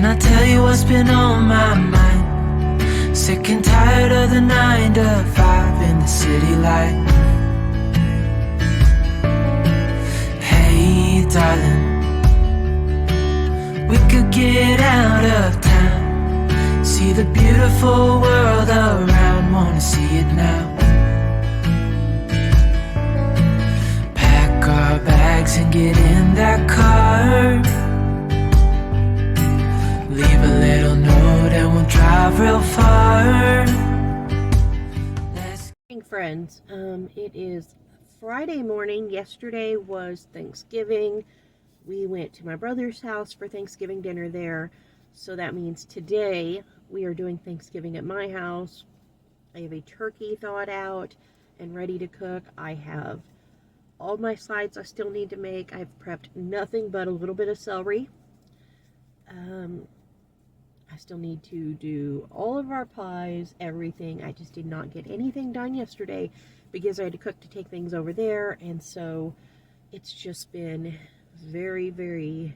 I tell you what's been on my mind? Sick and tired of the 9 to 5 in the city light. Hey darling, we could get out of town, see the beautiful world around, wanna see it now. Pack our bags and get in that car, leave a little note and we'll drive real far. Friends, it is Friday morning. Yesterday was Thanksgiving. We went to my brother's house for Thanksgiving dinner there. So that means today we are doing Thanksgiving at my house. I have a turkey thawed out and ready to cook. I have all my sides I still need to make. I've prepped nothing but a little bit of celery. I still need to do all of our pies, everything. I just did not get anything done yesterday because I had to cook to take things over there. And so it's just been very, very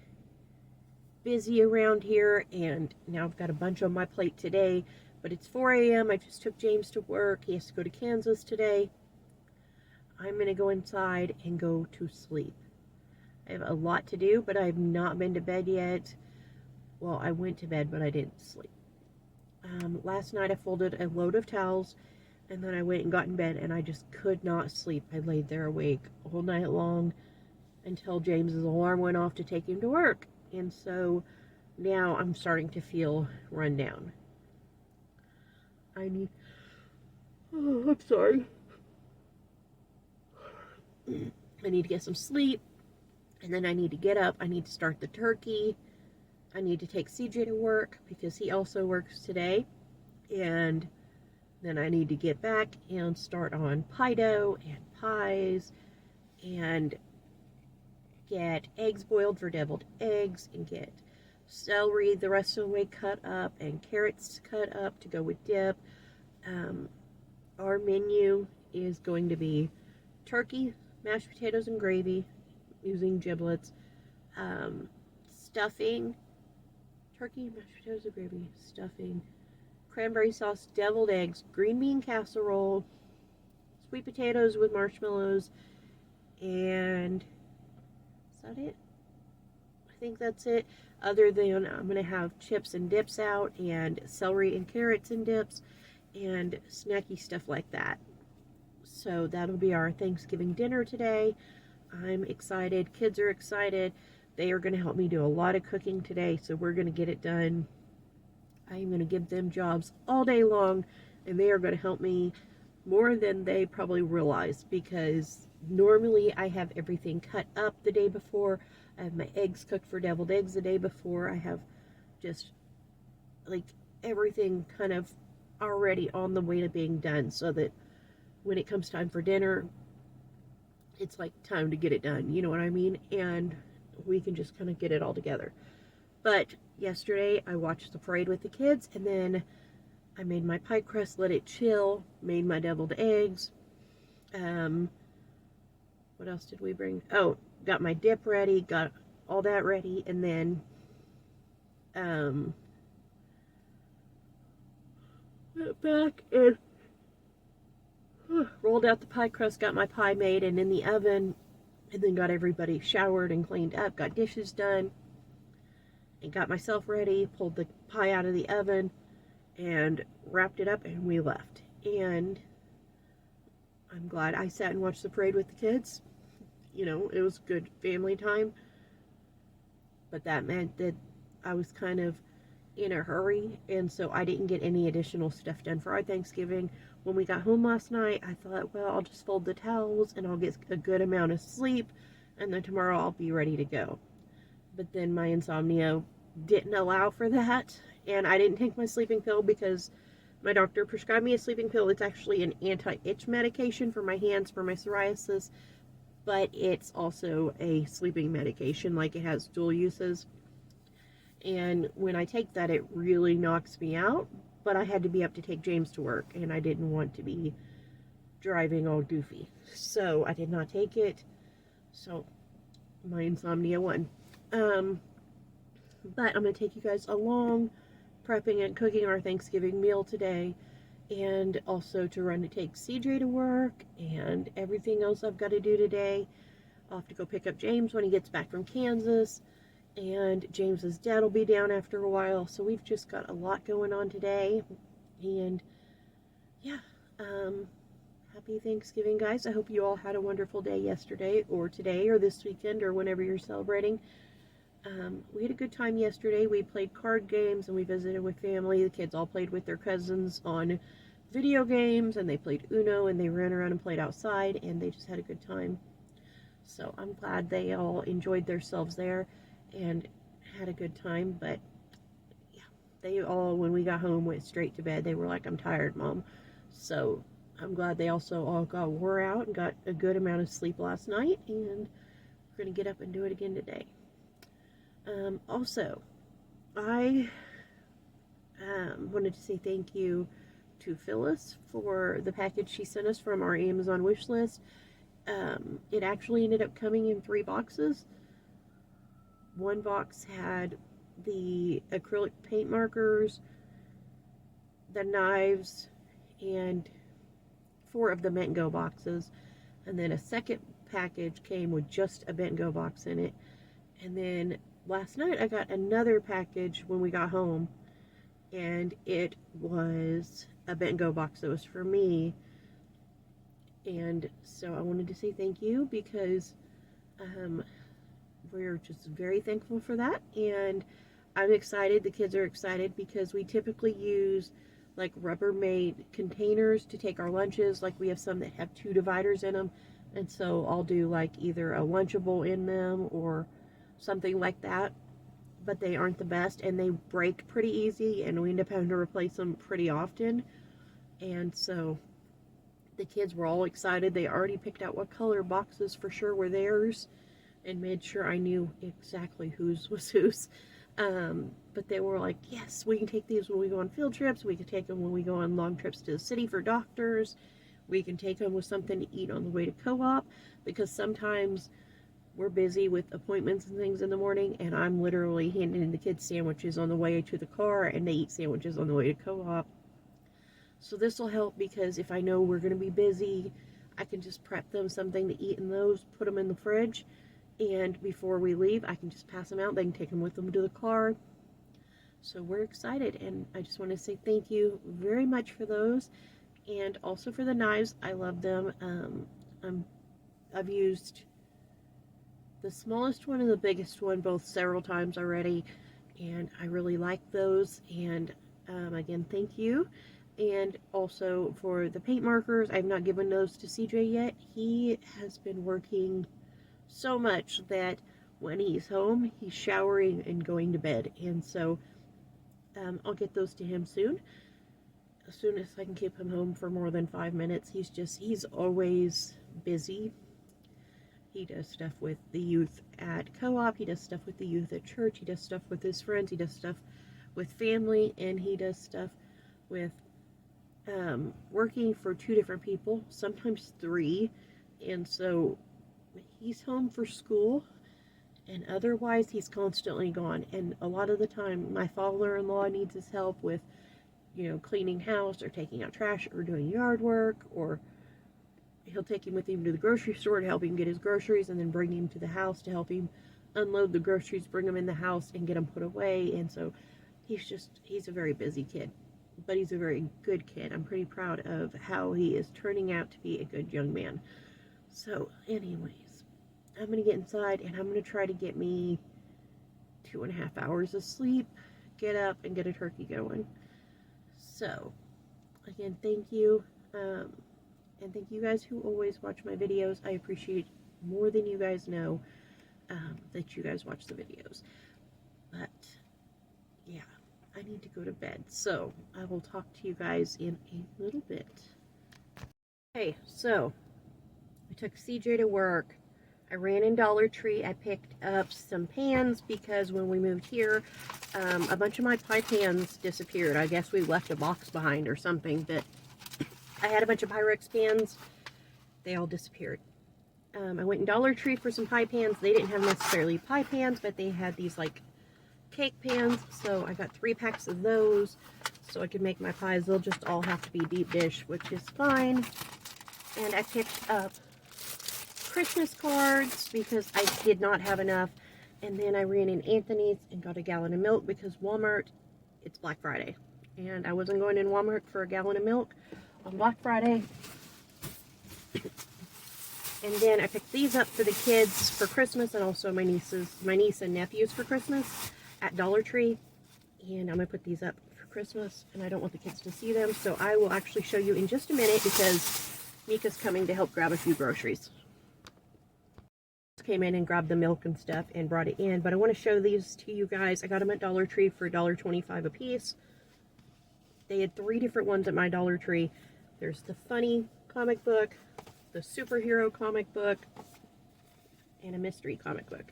busy around here. And now I've got a bunch on my plate today. But it's 4 a.m. I just took James to work. He has to go to Kansas today. I'm going to go inside and go to sleep. I have a lot to do, but I've not been to bed yet. Well, I went to bed, but I didn't sleep. Last night I folded a load of towels, and then I went and got in bed, and I just could not sleep. I laid there awake all night long until James's alarm went off to take him to work. And so now I'm starting to feel run down. I'm sorry. I need to get some sleep, and then I need to get up. I need to start the turkey. I need to take CJ to work because he also works today. And then I need to get back and start on pie dough and pies and get eggs boiled for deviled eggs and get celery the rest of the way cut up and carrots cut up to go with dip. Our menu is going to be turkey, mashed potatoes and gravy using giblets, stuffing, turkey, mashed potatoes and gravy, stuffing, cranberry sauce, deviled eggs, green bean casserole, sweet potatoes with marshmallows, and is that it? I think that's it. Other than I'm going to have chips and dips out, and celery and carrots and dips, and snacky stuff like that. So that'll be our Thanksgiving dinner today. I'm excited. Kids are excited. They are going to help me do a lot of cooking today, so we're going to get it done. I'm going to give them jobs all day long, and they are going to help me more than they probably realize, because normally I have everything cut up the day before. I have my eggs cooked for deviled eggs the day before. I have just like everything kind of already on the way to being done, so that when it comes time for dinner, it's like time to get it done, you know what I mean? And we can just kind of get it all together. But yesterday I watched the parade with the kids, and then I made my pie crust, let it chill, made my deviled eggs. What else did we bring? Oh, got my dip ready, got all that ready, and then went back and rolled out the pie crust, got my pie made and in the oven, and then got everybody showered and cleaned up, got dishes done, and got myself ready, pulled the pie out of the oven, and wrapped it up, and we left. And I'm glad I sat and watched the parade with the kids. You know, it was good family time. But that meant that I was kind of in a hurry, and so I didn't get any additional stuff done for our Thanksgiving. When we got home last night, I thought, well, I'll just fold the towels and I'll get a good amount of sleep, and then tomorrow I'll be ready to go. But then my insomnia didn't allow for that, and I didn't take my sleeping pill because my doctor prescribed me a sleeping pill. It's actually an anti-itch medication for my hands for my psoriasis, but it's also a sleeping medication, like it has dual uses. And when I take that, it really knocks me out. But I had to be up to take James to work, and I didn't want to be driving all goofy. So I did not take it. So my insomnia won. But I'm going to take you guys along prepping and cooking our Thanksgiving meal today, and also to run to take CJ to work and everything else I've got to do today. I'll have to go pick up James when he gets back from Kansas, and James's dad will be down after a while, so we've just got a lot going on today. And yeah, happy Thanksgiving, guys. I hope you all had a wonderful day yesterday or today or this weekend or whenever you're celebrating. We had a good time yesterday. We played card games and we visited with family. The kids all played with their cousins on video games, and they played Uno, and they ran around and played outside, and they just had a good time. So I'm glad they all enjoyed themselves there and had a good time. But yeah, they all, when we got home, went straight to bed. They were like, "I'm tired, Mom." So I'm glad they also all got wore out and got a good amount of sleep last night, and we're going to get up and do it again today. Also, I wanted to say thank you to Phyllis for the package she sent us from our Amazon wish list. It actually ended up coming in 3 boxes. One box had the acrylic paint markers, the knives, and 4 of the Bent Go boxes. And then a second package came with just a Bent Go box in it. And then last night I got another package when we got home, and it was a Bent Go box that was for me. And so I wanted to say thank you, because we're just very thankful for that, and I'm excited. The kids are excited because we typically use like Rubbermaid containers to take our lunches. Like we have some that have 2 dividers in them, and so I'll do like either a Lunchable in them or something like that, but they aren't the best, and they break pretty easy, and we end up having to replace them pretty often. And so the kids were all excited. They already picked out what color boxes for sure were theirs, and made sure I knew exactly whose was whose. But they were like, yes, we can take these when we go on field trips. We can take them when we go on long trips to the city for doctors. We can take them with something to eat on the way to co-op, because sometimes we're busy with appointments and things in the morning, and I'm literally handing the kids sandwiches on the way to the car, and they eat sandwiches on the way to co-op. So this will help, because if I know we're going to be busy, I can just prep them something to eat in those, put them in the fridge, and before we leave, I can just pass them out. They can take them with them to the car. So we're excited, and I just want to say thank you very much for those, and also for the knives. I love them. I've used the smallest one and the biggest one both several times already, and I really like those. And again, thank you. And also for the paint markers, I've not given those to CJ yet. He has been working so much that when he's home, he's showering and going to bed, and so I'll get those to him soon, as soon as I can keep him home for more than 5 minutes. He's always busy. He does stuff with the youth at co-op, he does stuff with the youth at church, he does stuff with his friends, he does stuff with family, and he does stuff with working for 2 different people, sometimes 3, and so he's home for school, and otherwise he's constantly gone. And a lot of the time my father-in-law needs his help with, cleaning house or taking out trash or doing yard work, or he'll take him with him to the grocery store to help him get his groceries, and then bring him to the house to help him unload the groceries, bring them in the house, and get them put away. And so he's a very busy kid, but he's a very good kid. I'm pretty proud of how he is turning out to be a good young man. So anyways, I'm going to get inside, and I'm going to try to get me 2.5 hours of sleep, get up, and get a turkey going. So, again, thank you. And thank you guys who always watch my videos. I appreciate more than you guys know that you guys watch the videos. But, yeah, I need to go to bed. So, I will talk to you guys in a little bit. Okay, so I took CJ to work. I ran in Dollar Tree. I picked up some pans because when we moved here, a bunch of my pie pans disappeared. I guess we left a box behind or something, but I had a bunch of Pyrex pans. They all disappeared. I went in Dollar Tree for some pie pans. They didn't have necessarily pie pans, but they had these like cake pans, so I got 3 packs of those so I can make my pies. They'll just all have to be deep dish, which is fine. And I picked up Christmas cards because I did not have enough. And then I ran in Anthony's and got a gallon of milk because Walmart, it's Black Friday. And I wasn't going in Walmart for a gallon of milk on Black Friday. And then I picked these up for the kids for Christmas, and also my niece and nephews for Christmas at Dollar Tree. And I'm going to put these up for Christmas, and I don't want the kids to see them, so I will actually show you in just a minute because Mika's coming to help grab a few groceries. Came in and grabbed the milk and stuff and brought it in, but I want to show these to you guys. I got them at Dollar Tree for $1.25 a piece. They had 3 different ones at my Dollar Tree. There's the funny comic book, the superhero comic book, and a mystery comic book.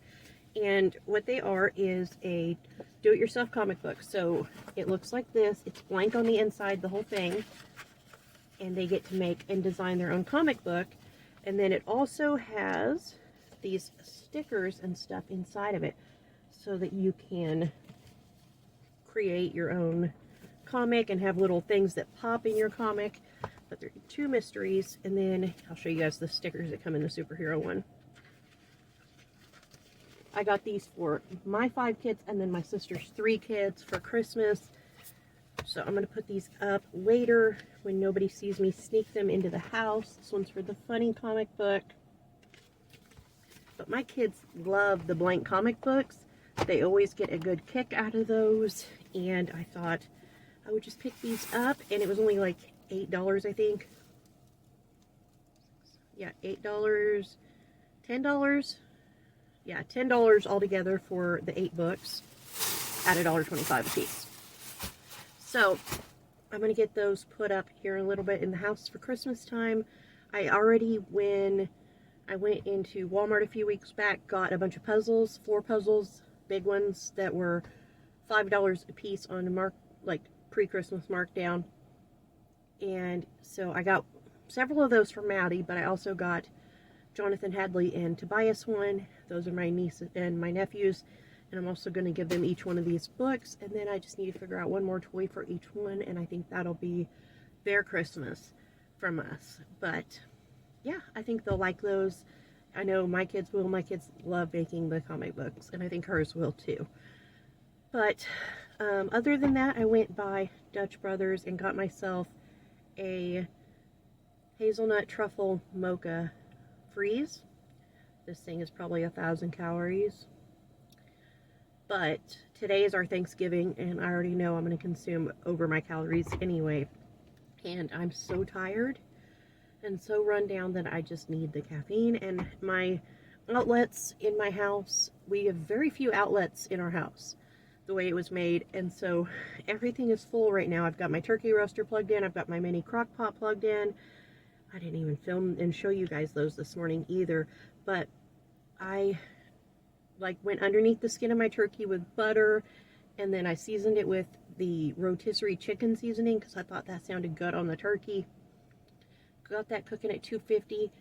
And what they are is a do-it-yourself comic book. So it looks like this. It's blank on the inside, the whole thing. And they get to make and design their own comic book. And then it also has these stickers and stuff inside of it so that you can create your own comic and have little things that pop in your comic. But there are 2 mysteries, and then I'll show you guys the stickers that come in the superhero one. I got these for my 5 kids and then my sister's 3 kids for Christmas. So I'm going to put these up later when nobody sees me sneak them into the house. This one's for the funny comic book. But my kids love the blank comic books. They always get a good kick out of those. And I thought I would just pick these up. And it was only like $8, I think. Yeah, $8, $10. Yeah, $10 altogether for the 8 books at $1.25 a piece. So I'm going to get those put up here a little bit in the house for Christmas time. I already, when I went into Walmart a few weeks back, got a bunch of puzzles, 4 puzzles, big ones that were $5 a piece on pre-Christmas markdown. And so I got several of those for Maddie, but I also got Jonathan Hadley and Tobias one. Those are my niece and my nephews. And I'm also going to give them each one of these books. And then I just need to figure out one more toy for each one. And I think that'll be their Christmas from us. But yeah, I think they'll like those. I know my kids will. My kids love making the comic books. And I think hers will too. But other than that, I went by Dutch Brothers and got myself a hazelnut truffle mocha freeze. This thing is probably 1,000 calories. But today is our Thanksgiving, and I already know I'm going to consume over my calories anyway. And I'm so tired and so run down that I just need the caffeine. And my outlets in my house, we have very few outlets in our house, the way it was made. And so everything is full right now. I've got my turkey roaster plugged in. I've got my mini crock pot plugged in. I didn't even film and show you guys those this morning either. But I went underneath the skin of my turkey with butter, and then I seasoned it with the rotisserie chicken seasoning because I thought that sounded good on the turkey. Got that cooking at 250,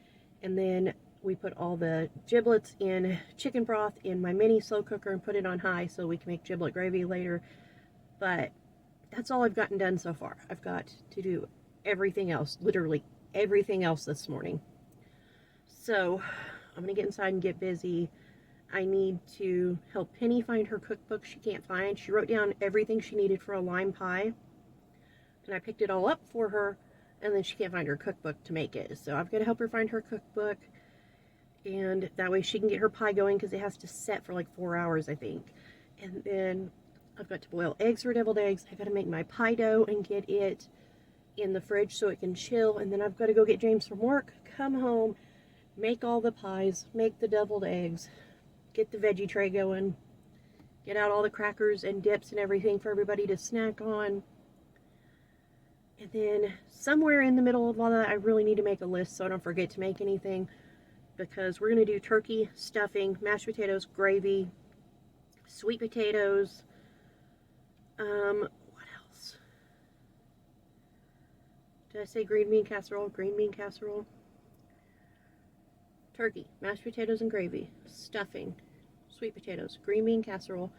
and then we put all the giblets in chicken broth in my mini slow cooker and put it on high so we can make giblet gravy later. But that's all I've gotten done so far. I've got to do everything else, literally everything else this morning. So I'm gonna get inside and get busy. I need to help Penny find her cookbook she can't find. She wrote down everything she needed for a lime pie, and I picked it all up for her, and then she can't find her cookbook to make it. So I've got to help her find her cookbook, and that way she can get her pie going because it has to set for like 4 hours, I think. And then I've got to boil eggs for deviled eggs. I got to make my pie dough and get it in the fridge so it can chill, and then I've got to go get James from work, come home, make all the pies, make the deviled eggs, get the veggie tray going, get out all the crackers and dips and everything for everybody to snack on. And then somewhere in the middle of all that, I really need to make a list so I don't forget to make anything, because we're going to do turkey, stuffing, mashed potatoes, gravy, sweet potatoes, what else? Did I say green bean casserole? Green bean casserole. Turkey, mashed potatoes and gravy, stuffing, sweet potatoes, green bean casserole,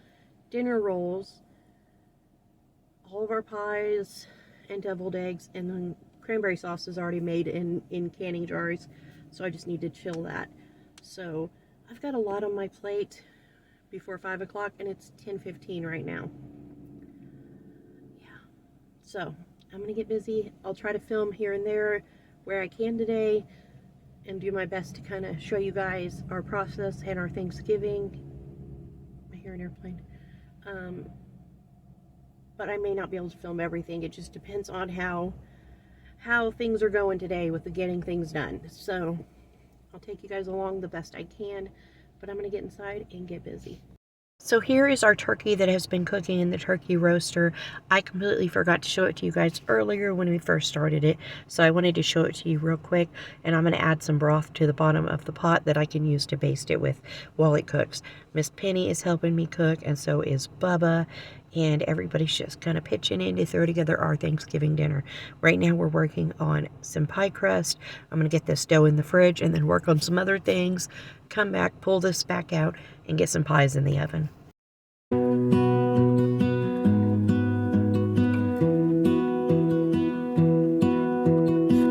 dinner rolls, all of our pies and deviled eggs, and then cranberry sauce is already made in canning jars, so I just need to chill that. So I've got a lot on my plate before 5 o'clock, and it's 10:15 right now. Yeah, so I'm gonna get busy. I'll try to film here and there where I can today and do my best to kind of show you guys our process and our Thanksgiving. I hear an airplane. But I may not be able to film everything. It just depends on how things are going today with the getting things done. So I'll take you guys along the best I can, but I'm gonna get inside and get busy. So here is our turkey that has been cooking in the turkey roaster. I completely forgot to show it to you guys earlier when we first started it, so I wanted to show it to you real quick, and I'm going to add some broth to the bottom of the pot that I can use to baste it with while it cooks. Miss Penny is helping me cook, and so is Bubba, and everybody's just kind of pitching in to throw together our Thanksgiving dinner. Right now we're working on some pie crust. I'm going to get this dough in the fridge and then work on some other things, come back, pull this back out, and get some pies in the oven.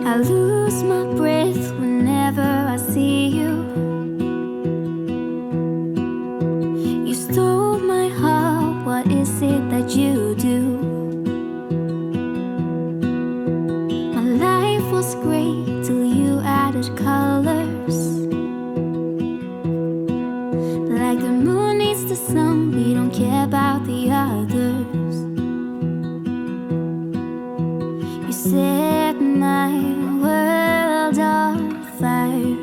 I lose my breath whenever I see you. You stole my heart, what is it that you do? My life was great till you added colors. Like the moon needs the sun, we don't care about the others. You set my world on fire.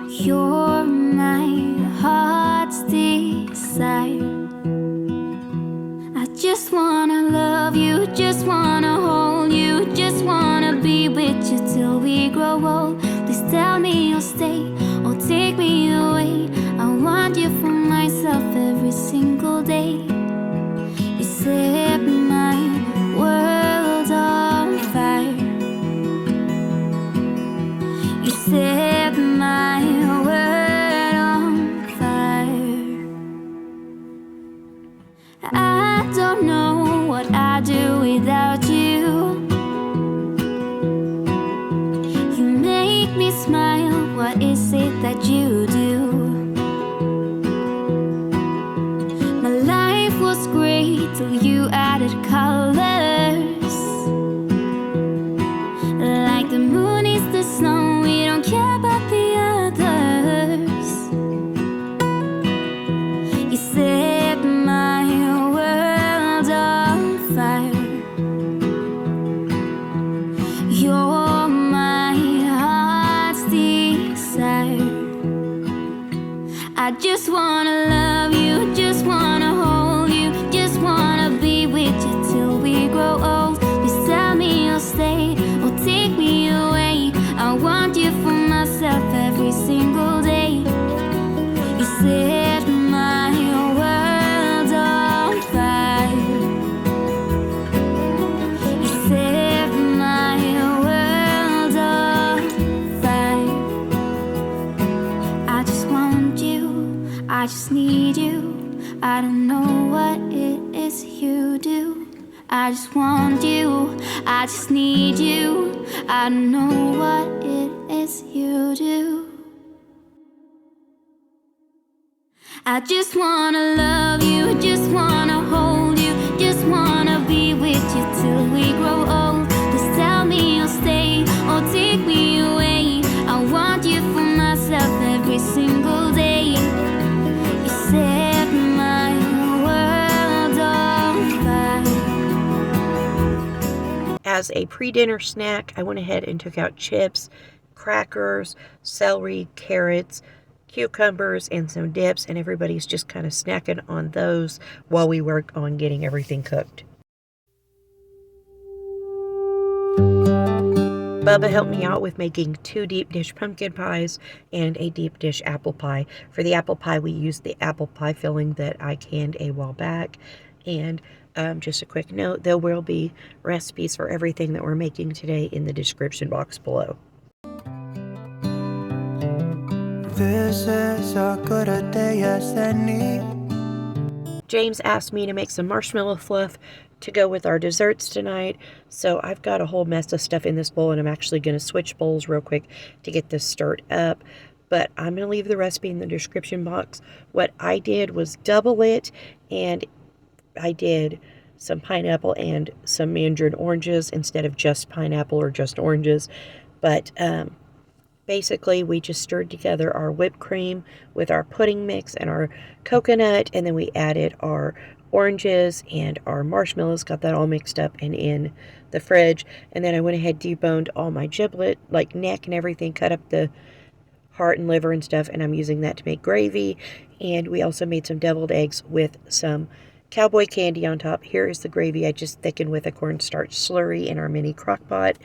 You're my heart's desire. I just wanna love you, just wanna hold you, just wanna be with you till we grow old. Please tell me you'll stay or take me away. I want you for myself every single day. You set my world on fire. You set my world on fire. I don't know what I'd do without you. You make me smile, what is it that you do? My life was great till you added colors. Like the moon is the snow, we don't care about the others. You set my world on fire. You're my heart's desire. I just wanna love you, just wanna hold you, just wanna be with you till we grow old. Please tell me you'll stay or take me away. I want you for myself every single day. You set my world on fire. You set my world on fire. I just want you, I just need you. I don't know what it is you do. I just want you, I just need you. I don't know what it is you do. I just wanna love you, just wanna hold you, just wanna be with you till we grow old. Please tell me you'll stay or take me away. I want you for myself every single day. You set my world on fire. As a pre-dinner snack, I went ahead and took out chips, crackers, celery, carrots, cucumbers, and some dips, and everybody's just kind of snacking on those while we work on getting everything cooked. Bubba helped me out with making 2 deep dish pumpkin pies and a deep dish apple pie. For the apple pie, we used the apple pie filling that I canned a while back. And just a quick note, there will be recipes for everything that we're making today in the description box below. This is how good a day yes any. James asked me to make some marshmallow fluff to go with our desserts tonight. So I've got a whole mess of stuff in this bowl, and I'm actually going to switch bowls real quick to get this stirred up. But I'm going to leave the recipe in the description box. What I did was double it, and I did some pineapple and some mandarin oranges instead of just pineapple or just oranges. But basically, we just stirred together our whipped cream with our pudding mix and our coconut, and then we added our oranges and our marshmallows, got that all mixed up and in the fridge. And then I went ahead, deboned all my giblet, like neck and everything, cut up the heart and liver and stuff, and I'm using that to make gravy. And we also made some deviled eggs with some cowboy candy on top. Here is the gravy I just thickened with a cornstarch slurry in our mini crock pot.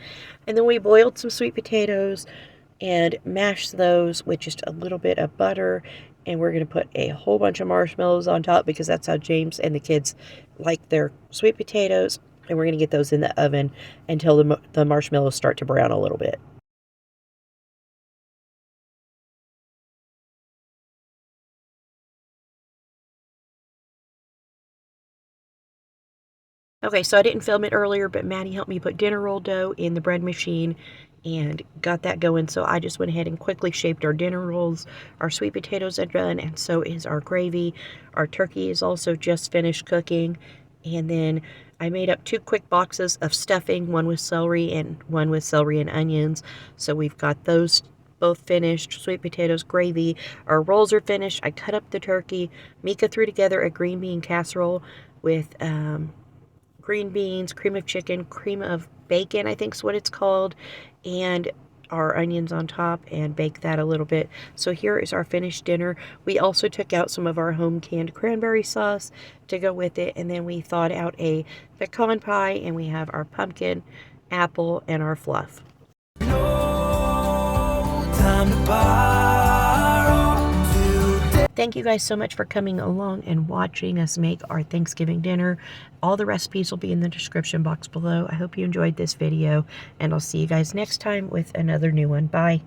And then we boiled some sweet potatoes and mash those with just a little bit of butter, and we're going to put a whole bunch of marshmallows on top because that's how James and the kids like their sweet potatoes, and we're going to get those in the oven until the marshmallows start to brown a little bit. Okay, so I didn't film it earlier, but Maddie helped me put dinner roll dough in the bread machine and got that going. So I just went ahead and quickly shaped our dinner rolls. Our sweet potatoes are done, and so is our gravy. Our turkey is also just finished cooking. And then I made up 2 quick boxes of stuffing, one with celery and one with celery and onions. So we've got those both finished. Sweet potatoes, gravy. Our rolls are finished. I cut up the turkey. Mika threw together a green bean casserole with green beans, cream of chicken, cream of bacon, I think is what it's called, and our onions on top, and bake that a little bit. So here is our finished dinner. We also took out some of our home canned cranberry sauce to go with it, and then we thawed out a pecan pie, and we have our pumpkin, apple, and our fluff. No time to borrow. Thank you guys so much for coming along and watching us make our Thanksgiving dinner. All the recipes will be in the description box below. I hope you enjoyed this video, and I'll see you guys next time with another new one. Bye.